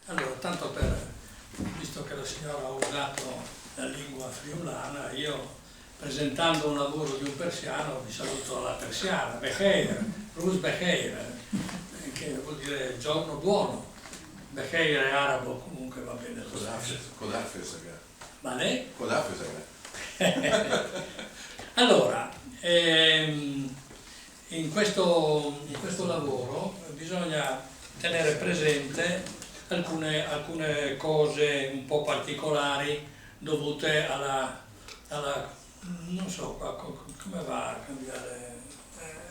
Allora, tanto visto che la signora ha usato la lingua friulana, io presentando un lavoro di un persiano vi saluto alla persiana, Becheir, Rus Becheir, che vuol dire giorno buono. Becheir è arabo, comunque va bene. Vale? Allora, in questo lavoro bisogna tenere presente alcune cose un po' particolari dovute alla non so come va a cambiare.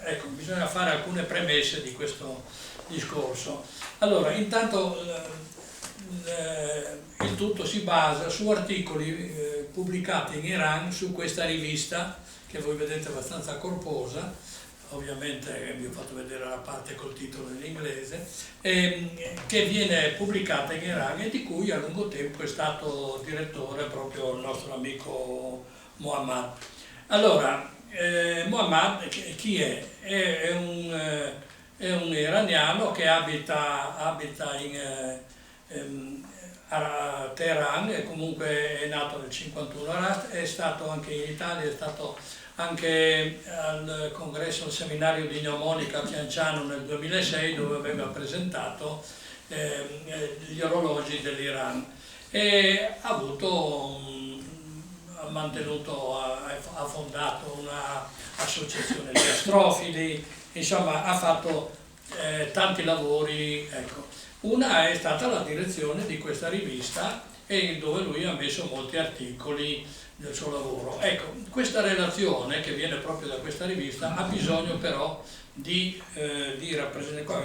Ecco, bisogna fare alcune premesse di questo discorso. Allora, intanto il tutto si basa su articoli pubblicati in Iran su questa rivista che voi vedete abbastanza corposa, ovviamente vi ho fatto vedere la parte col titolo in inglese, che viene pubblicata in Iran e di cui a lungo tempo è stato direttore proprio il nostro amico Muhammad. Allora, Muhammad chi è? È un iraniano che abita a Teheran e comunque è nato nel 51, è stato anche in Italia, è stato anche al congresso, al seminario di gnomonica a Pianciano nel 2006 dove aveva presentato gli orologi dell'Iran e ha fondato un'associazione di astrofili, insomma ha fatto tanti lavori, ecco. Una è stata la direzione di questa rivista e dove lui ha messo molti articoli del suo lavoro. Ecco, questa relazione che viene proprio da questa rivista ha bisogno però di rappresentare, qua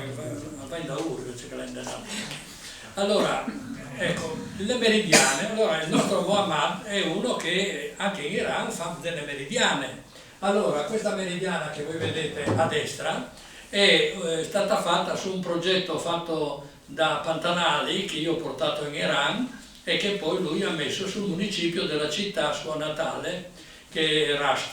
vai da Uri invece che l'ha indannato. Allora, ecco, le meridiane, allora il nostro Muhammad è uno che anche in Iran fa delle meridiane. Allora, questa meridiana che voi vedete a destra è stata fatta su un progetto fatto da Pantanali che io ho portato in Iran e che poi lui ha messo sul municipio della città sua natale che è Rasht.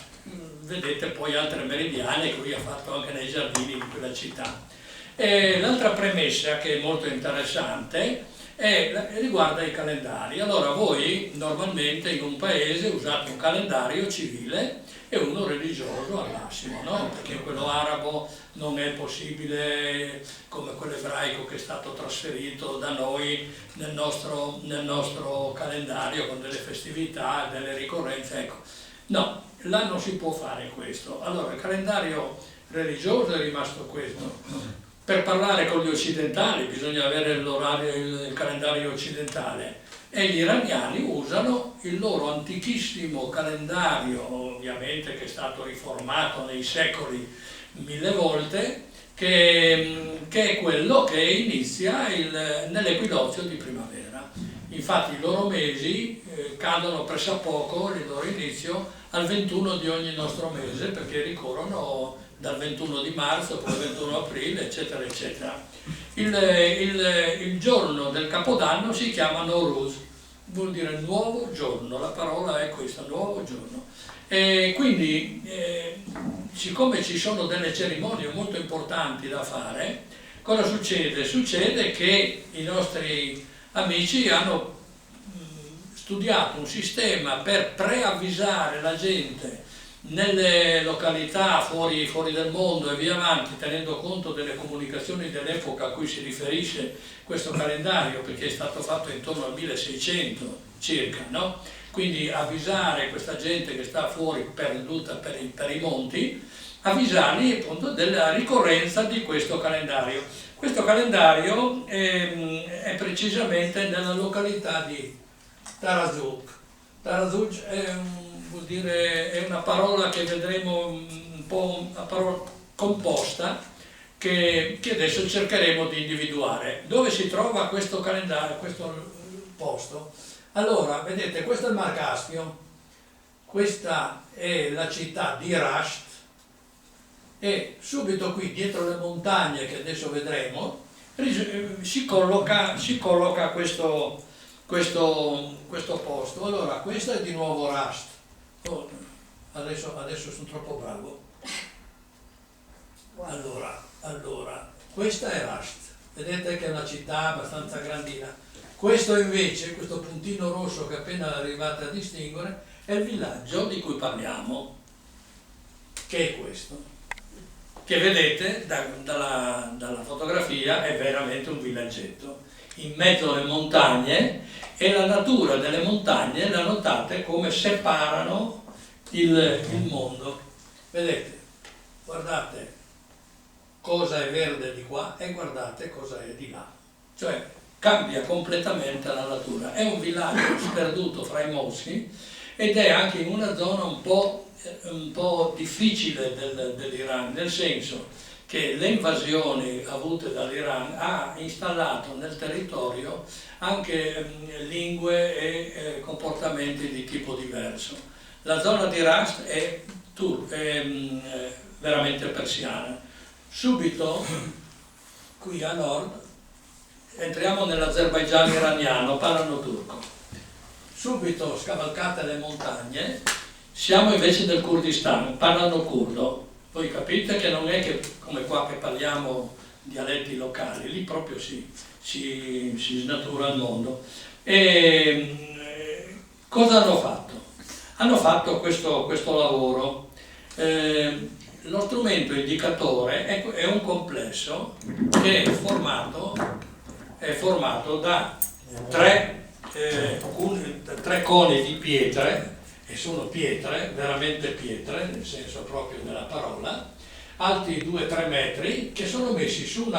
Vedete poi altre meridiane che lui ha fatto anche nei giardini di quella città. L'altra premessa che è molto interessante riguarda i calendari. Allora voi normalmente in un paese usate un calendario civile e uno religioso al massimo, no? Perché quello arabo non è possibile come quello ebraico che è stato trasferito da noi nel nostro calendario con delle festività, delle ricorrenze, ecco. No, là non si può fare questo. Allora il calendario religioso è rimasto questo. Per parlare con gli occidentali bisogna avere il calendario occidentale e gli iraniani usano il loro antichissimo calendario, ovviamente che è stato riformato nei secoli 1000 volte, che è quello che inizia nell'equinozio di primavera. Infatti i loro mesi cadono pressappoco, il loro inizio, al 21 di ogni nostro mese, perché ricorrono dal 21 di marzo, poi il 21 aprile, eccetera, eccetera. Il giorno del Capodanno si chiama Nowruz, vuol dire nuovo giorno, la parola è questa, nuovo giorno. E quindi, siccome ci sono delle cerimonie molto importanti da fare, cosa succede? Succede che i nostri amici hanno studiato un sistema per preavvisare la gente nelle località fuori del mondo e via avanti, tenendo conto delle comunicazioni dell'epoca a cui si riferisce questo calendario, perché è stato fatto intorno al 1600 circa, no? Quindi avvisare questa gente che sta fuori perduta per i monti, avvisarli appunto della ricorrenza di questo calendario. Questo calendario è precisamente nella località di Tarazout. Tarazout vuol dire, è una parola che vedremo un po' una parola composta che adesso cercheremo di individuare. Dove si trova questo calendario, questo posto? Allora, vedete, questo è il Mar Caspio, questa è la città di Rasht e subito qui dietro le montagne che adesso vedremo si colloca questo posto. Allora, questo è di nuovo Rasht. Oh, adesso sono troppo bravo. Allora, questa è Rasht. Vedete che è una città abbastanza grandina. Questo invece, questo puntino rosso che appena arrivate a distinguere, è il villaggio di cui parliamo, che è questo, che vedete dalla fotografia è veramente un villaggetto, in mezzo alle montagne, e la natura delle montagne, la notate come separano il mondo. Vedete, guardate cosa è verde di qua e guardate cosa è di là, cioè cambia completamente la natura. È un villaggio sperduto fra i moschi ed è anche in una zona un po' difficile dell'Iran, nel senso che le invasioni avute dall'Iran ha installato nel territorio anche lingue e comportamenti di tipo diverso. La zona di Rast è veramente persiana. Subito, qui a nord, entriamo nell'Azerbaigian iraniano, parlano turco. Subito scavalcate le montagne, siamo invece del Kurdistan, parlano curdo. Voi capite che non è che come qua che parliamo dialetti locali, lì proprio si snatura il mondo. E cosa hanno fatto? Hanno fatto questo lavoro. Lo strumento indicatore è un complesso che è formato da tre coni di pietre, e sono pietre, veramente pietre, nel senso proprio della parola, alti 2-3 metri, che sono messi su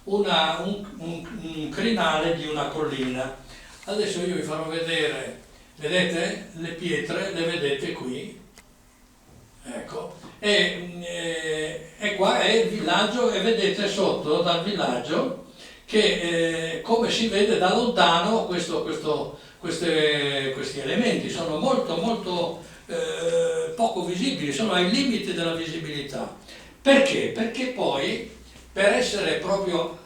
un crinale di una collina. Adesso io vi farò vedere, vedete le pietre, le vedete qui, ecco, e qua è il villaggio, e vedete sotto dal villaggio che come si vede da lontano questi elementi sono molto poco visibili, sono ai limiti della visibilità. Perché? Perché poi per essere proprio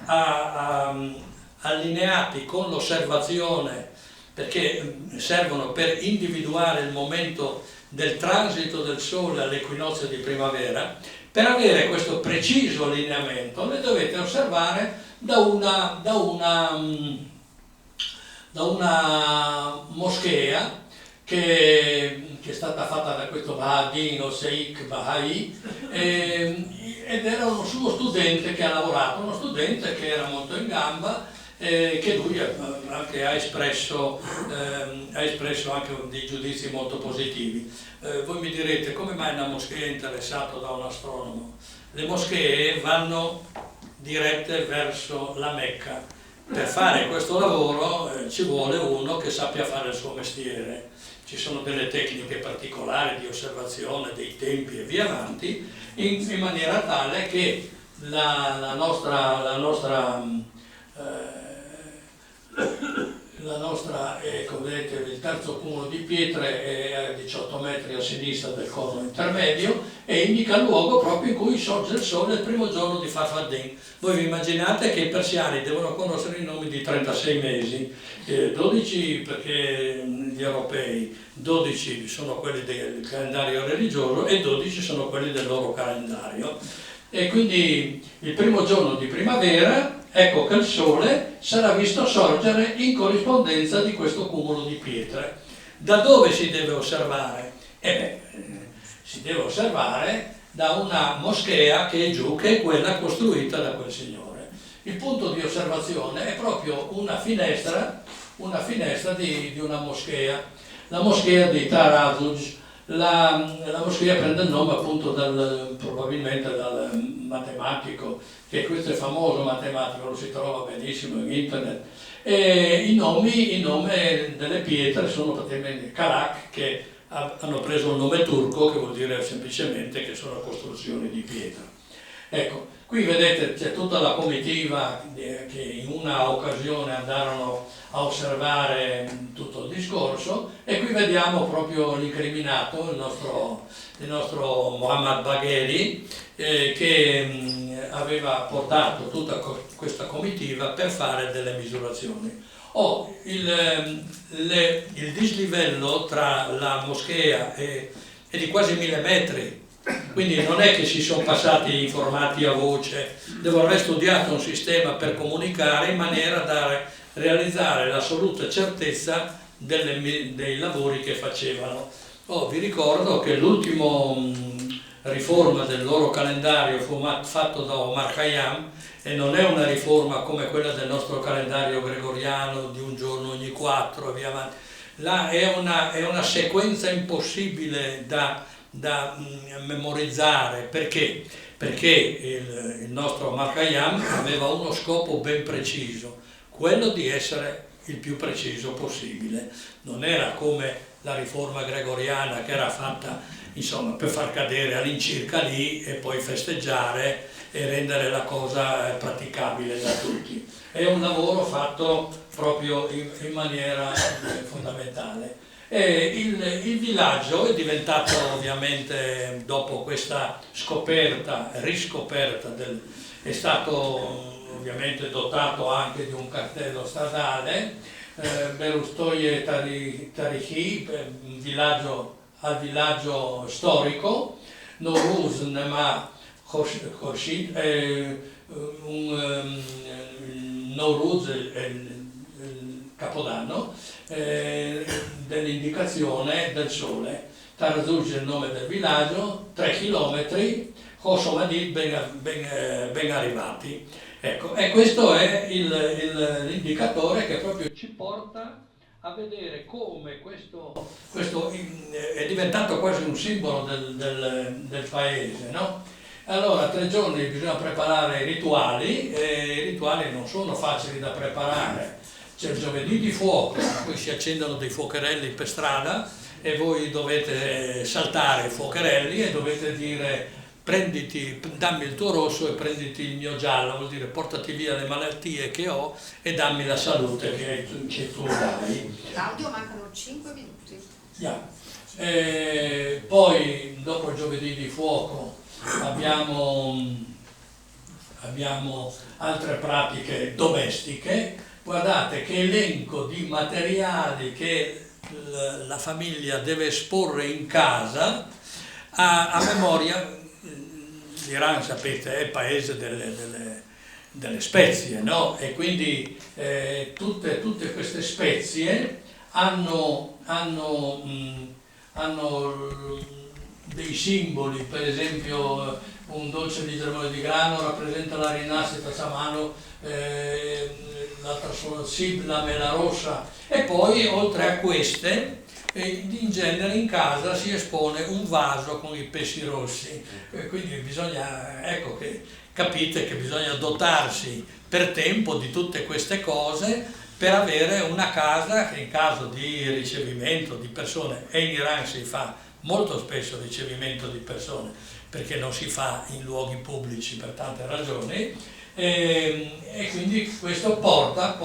allineati con l'osservazione, perché servono per individuare il momento del transito del Sole all'equinozio di primavera, per avere questo preciso allineamento le dovete osservare da una moschea che è stata fatta da questo Bahadin o Sheikh Bahai, ed era uno suo studente che ha lavorato, uno studente che era molto in gamba, che lui anche ha espresso anche dei giudizi molto positivi. Voi mi direte, come mai una moschea è interessato da un astronomo? Le moschee vanno dirette verso la Mecca. Per fare questo lavoro ci vuole uno che sappia fare il suo mestiere. Ci sono delle tecniche particolari di osservazione dei tempi e via avanti, in maniera tale che la nostra ecco, vedete, il terzo cumulo di pietre è a 18 metri a sinistra del cono intermedio e indica il luogo proprio in cui sorge il sole il primo giorno di Farfardin. Voi vi immaginate che i persiani devono conoscere i nomi di 36 mesi, 12 perché gli europei, 12 sono quelli del calendario religioso e 12 sono quelli del loro calendario. E quindi il primo giorno di primavera, ecco che il sole sarà visto sorgere in corrispondenza di questo cumulo di pietre. Da dove si deve osservare? Si deve osservare da una moschea che è giù, che è quella costruita da quel signore. Il punto di osservazione è proprio una finestra di una moschea, la moschea di Tarazuj. La moschea prende il nome appunto probabilmente dal matematico, che questo è famoso matematico, lo si trova benissimo in internet. E i nomi delle pietre sono praticamente Karak, che hanno preso il nome turco, che vuol dire semplicemente che sono costruzioni di pietra. Ecco, qui vedete c'è tutta la comitiva che in una occasione andarono a osservare tutto il discorso, e qui vediamo proprio l'incriminato, il nostro Muhammad Bagheri, che aveva portato tutta questa comitiva per fare delle misurazioni. Il dislivello tra la moschea è di quasi 1000 metri, quindi non è che si sono passati informati a voce, devono aver studiato un sistema per comunicare in maniera da dare realizzare l'assoluta certezza dei lavori che facevano. Vi ricordo che l'ultimo riforma del loro calendario fu fatto da Omar Khayyam, e non è una riforma come quella del nostro calendario gregoriano di un giorno ogni 4 e via avanti. Là è una sequenza impossibile da memorizzare. Perché? Perché il nostro Omar Khayyam aveva uno scopo ben preciso, quello di essere il più preciso possibile. Non era come la riforma gregoriana, che era fatta insomma per far cadere all'incirca lì e poi festeggiare e rendere la cosa praticabile da tutti. È un lavoro fatto proprio in maniera fondamentale. E il villaggio è diventato, ovviamente, dopo questa riscoperta, è stato ovviamente dotato anche di un cartello stradale, Berustoye Tarihi, al villaggio storico, Nowruz Nema Khorshid, Nowruz è il capodanno, dell'indicazione del sole. Tarazuj è il nome del villaggio, 3 chilometri, Khosomadid ben arrivati. Ecco, e questo è l'indicatore che proprio ci porta a vedere come questo è diventato quasi un simbolo del paese, no? Allora, 3 giorni bisogna preparare i rituali, e i rituali non sono facili da preparare. C'è il giovedì di fuoco, in cui si accendono dei fuocherelli per strada e voi dovete saltare i fuocherelli e dovete dire: dammi il tuo rosso e prenditi il mio giallo, vuol dire portati via le malattie che ho e dammi la salute che tu dai. Claudio, mancano 5 minuti. Yeah. Poi dopo il giovedì di fuoco abbiamo altre pratiche domestiche. Guardate che elenco di materiali che la famiglia deve esporre in casa a memoria. L'Iran, sapete, è il paese delle spezie, no? E quindi tutte queste spezie hanno dei simboli. Per esempio un dolce di germogli di grano rappresenta la rinascita samano, l'altra sono Sibla, mela rossa, e poi oltre a queste in genere in casa si espone un vaso con i pesci rossi, quindi bisogna, ecco, che capite che bisogna dotarsi per tempo di tutte queste cose per avere una casa che in caso di ricevimento di persone, e in Iran si fa molto spesso ricevimento di persone perché non si fa in luoghi pubblici per tante ragioni, e quindi questo porta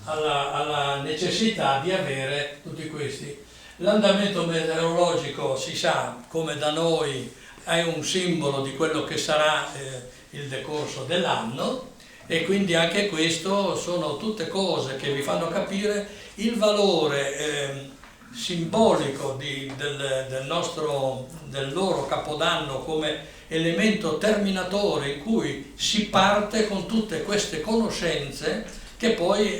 alla necessità di avere tutti questi. L'andamento meteorologico, si sa, come da noi, è un simbolo di quello che sarà il decorso dell'anno, e quindi anche questo sono tutte cose che vi fanno capire il valore simbolico del loro Capodanno come elemento terminatore in cui si parte con tutte queste conoscenze che poi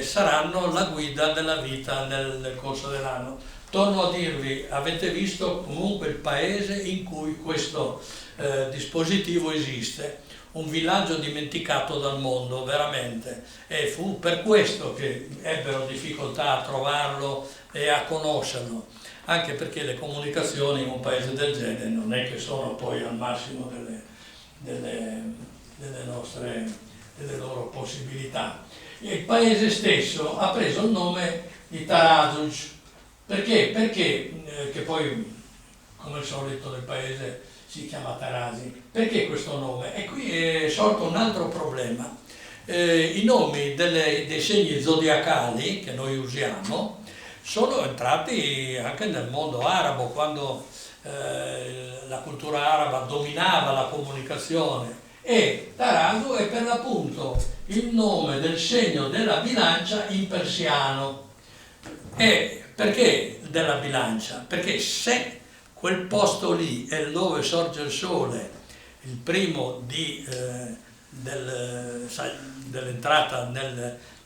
saranno la guida della vita nel corso dell'anno. Torno a dirvi, avete visto comunque il paese in cui questo dispositivo esiste, un villaggio dimenticato dal mondo, veramente, e fu per questo che ebbero difficoltà a trovarlo e a conoscerlo, anche perché le comunicazioni in un paese del genere non è che sono poi al massimo delle loro possibilità. Il paese stesso ha preso il nome di Tarazuj. Perché? Perché, che poi, come al solito del paese, si chiama Tarasi. Perché questo nome? E qui è sorto un altro problema. I nomi dei segni zodiacali che noi usiamo sono entrati anche nel mondo arabo, quando la cultura araba dominava la comunicazione, e Tarazu è per l'appunto il nome del segno della bilancia in persiano. E perché della bilancia? Perché se quel posto lì è dove sorge il sole, il primo di dell'entrata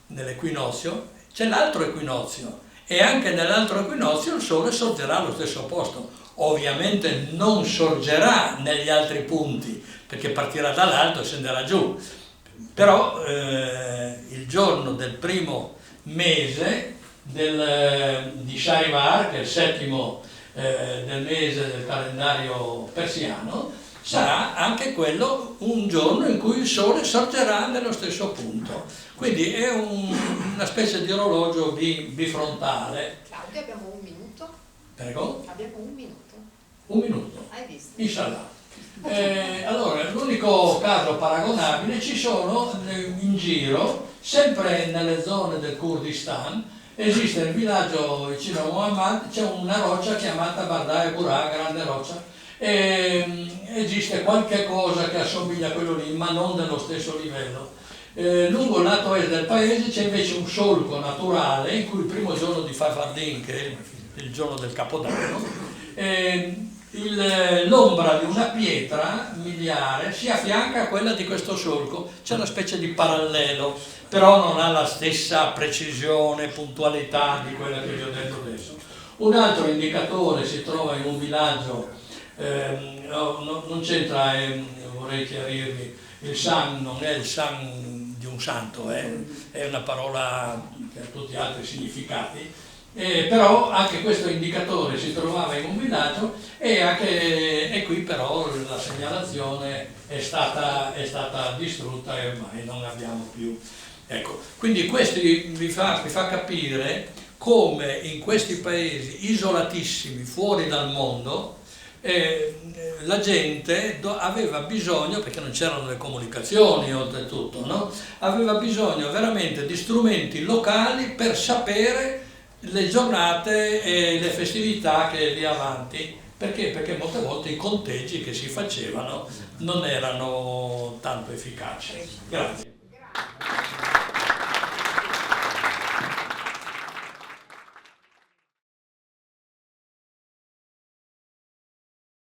nell'equinozio, c'è l'altro equinozio e anche nell'altro equinozio il Sole sorgerà allo stesso posto. Ovviamente non sorgerà negli altri punti, perché partirà dall'alto e scenderà giù, però il giorno del primo mese di Shahrivar, che è il settimo del mese del calendario persiano, sarà anche quello un giorno in cui il Sole sorgerà nello stesso punto. Quindi è una specie di orologio bifrontale. Claudio, abbiamo un minuto. Prego? Abbiamo un minuto. Un minuto. Hai visto? Inshallah. Allora, l'unico caso paragonabile, ci sono in giro, sempre nelle zone del Kurdistan, esiste il villaggio vicino a Muhammad, c'è una roccia chiamata Bardai Burà, grande roccia, esiste qualche cosa che assomiglia a quello lì, ma non dello stesso livello. Lungo il lato est del paese c'è invece un solco naturale in cui il primo giorno di Fafardin, che è il giorno del Capodanno, l'ombra di una pietra miliare si affianca a quella di questo solco, c'è una specie di parallelo, però non ha la stessa precisione, puntualità di quella che vi ho detto adesso. Un altro indicatore si trova in un villaggio, non c'entra, vorrei chiarirvi, il san non è il san di un santo, è una parola che ha tutti altri significati. Però anche questo indicatore si trovava in un villaggio e qui però la segnalazione è stata distrutta e ormai non abbiamo più. Ecco, quindi questo vi fa capire come in questi paesi isolatissimi, fuori dal mondo, la gente aveva bisogno, perché non c'erano le comunicazioni oltretutto, no? Aveva bisogno veramente di strumenti locali per sapere le giornate e le festività che lì avanti, perché molte volte i conteggi che si facevano non erano tanto efficaci. Grazie.